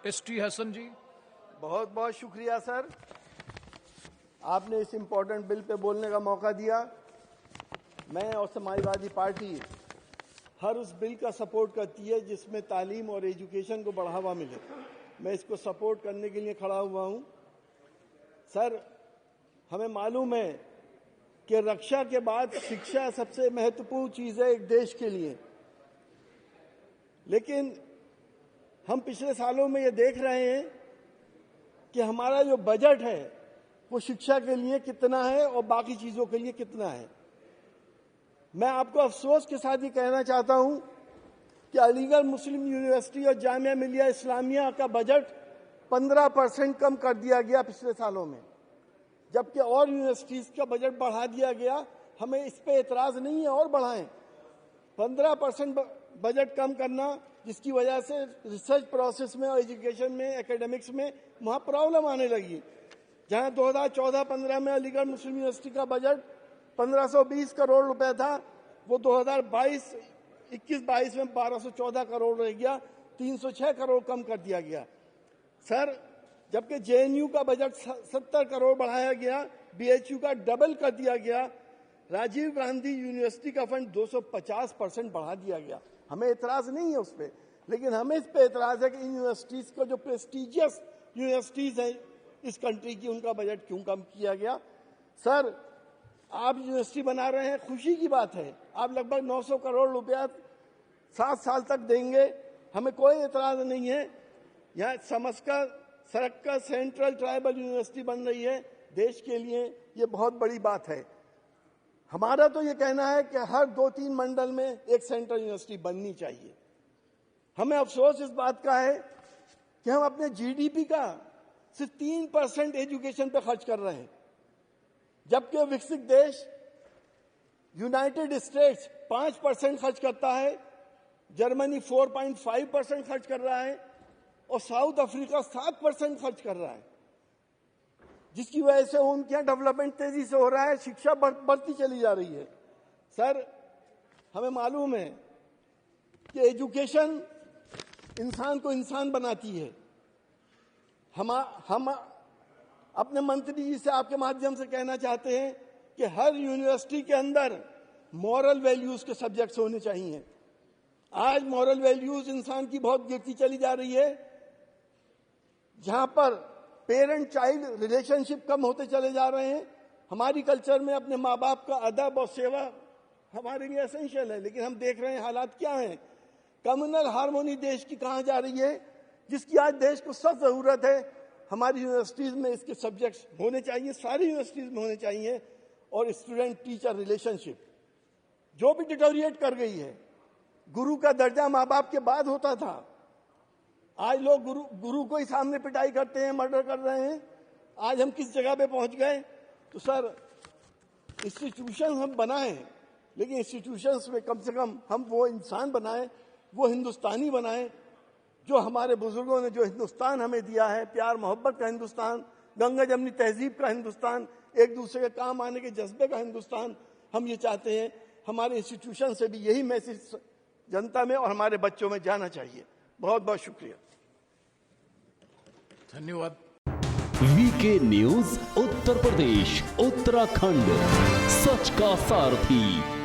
ST Hasan जी। बहुत बहुत शुक्रिया सर, आपने इस इम्पोर्टेंट बिल पे बोलने का मौका दिया। मैं और समाजवादी पार्टी हर उस बिल का सपोर्ट करती है जिसमें तालीम और एजुकेशन को बढ़ावा मिले। मैं इसको सपोर्ट करने के लिए खड़ा हुआ हूं। सर, हमें मालूम है कि रक्षा के बाद शिक्षा सबसे महत्वपूर्ण चीज है एक देश के लिए, लेकिन हम पिछले सालों में ये देख रहे हैं कि हमारा जो बजट है वो शिक्षा के लिए कितना है और बाकी चीजों के लिए कितना है। मैं आपको अफसोस के साथ ही कहना चाहता हूं कि अलीगढ़ मुस्लिम यूनिवर्सिटी और जामिया मिलिया इस्लामिया का बजट 15% कम कर दिया गया पिछले सालों में, जबकि और यूनिवर्सिटीज का बजट बढ़ा दिया गया। हमें इस पे एतराज नहीं है, और बढ़ाएं। 15% बजट कम करना, जिसकी वजह से रिसर्च प्रोसेस में और एजुकेशन में, एकेडमिक्स में वहां प्रॉब्लम आने लगी। जहां 2014-15 में अलीगढ़ मुस्लिम यूनिवर्सिटी का बजट 1520 करोड़ रुपए था, वो 2021-22 में 1214 करोड़ रह गया, 306 करोड़ कम कर दिया गया। सर, जबकि जेएनयू का बजट 70 करोड़ बढ़ाया गया, बीएचयू का डबल कर दिया गया, राजीव गांधी यूनिवर्सिटी का फंड 250% बढ़ा दिया गया। हमें एतराज नहीं है उस पर, लेकिन हमें इस पे एतराज है कि इन यूनिवर्सिटीज को, जो प्रेस्टिजियस यूनिवर्सिटीज हैं इस कंट्री की, उनका बजट क्यों कम किया गया। सर, आप यूनिवर्सिटी बना रहे हैं, खुशी की बात है। आप लगभग 900 करोड़ रुपया 7 साल तक देंगे, हमें कोई एतराज नहीं है। यहाँ समस्का सड़क का सेंट्रल ट्राइबल यूनिवर्सिटी बन रही है, देश के लिए ये बहुत बड़ी बात है। हमारा तो ये कहना है कि हर 2-3 मंडल में एक सेंट्रल यूनिवर्सिटी बननी चाहिए। हमें अफसोस इस बात का है कि हम अपने जीडीपी का सिर्फ 3% एजुकेशन पे खर्च कर रहे हैं, जबकि विकसित देश यूनाइटेड स्टेट्स 5% खर्च करता है, जर्मनी 4.5% खर्च कर रहा है और साउथ अफ्रीका 7% खर्च कर रहा है, जिसकी वजह से उनके यहाँ डेवलपमेंट तेजी से हो रहा है, शिक्षा बढ़ती चली जा रही है। सर, हमें मालूम है कि एजुकेशन इंसान को इंसान बनाती है। हम अपने मंत्री जी से आपके माध्यम से कहना चाहते हैं कि हर यूनिवर्सिटी के अंदर मॉरल वैल्यूज के सब्जेक्ट्स होने चाहिए। आज मॉरल वैल्यूज इंसान की बहुत गिरती चली जा रही है, जहां पर पेरेंट चाइल्ड रिलेशनशिप कम होते चले जा रहे हैं। हमारी कल्चर में अपने माँ बाप का अदब और सेवा हमारे लिए एसेंशियल है, लेकिन हम देख रहे हैं हालात क्या हैं। कम्युनल हार्मोनी देश की कहाँ जा रही है, जिसकी आज देश को सख्त जरूरत है। हमारी यूनिवर्सिटीज में इसके सब्जेक्ट्स होने चाहिए, सारी यूनिवर्सिटीज में होने चाहिए। और स्टूडेंट टीचर रिलेशनशिप जो भी डिटोरिएट कर गई है, गुरु का दर्जा माँ बाप के बाद होता था, आज लोग गुरु को ही सामने पिटाई करते हैं, मर्डर कर रहे हैं। आज हम किस जगह पे पहुंच गए। तो सर, इंस्टीट्यूशन हम बनाएं, लेकिन इंस्टीट्यूशंस में कम से कम हम वो इंसान बनाएं, वो हिंदुस्तानी बनाएं जो हमारे बुजुर्गों ने जो हिंदुस्तान हमें दिया है, प्यार मोहब्बत का हिंदुस्तान, गंगा जमनी तहजीब का हिंदुस्तान, एक दूसरे के काम आने के जज्बे का हिंदुस्तान हम ये चाहते हैं। हमारे इंस्टीट्यूशन से भी यही मैसेज जनता में और हमारे बच्चों में जाना चाहिए। बहुत बहुत शुक्रिया, धन्यवाद। वीके न्यूज उत्तर प्रदेश उत्तराखंड, सच का सारथी।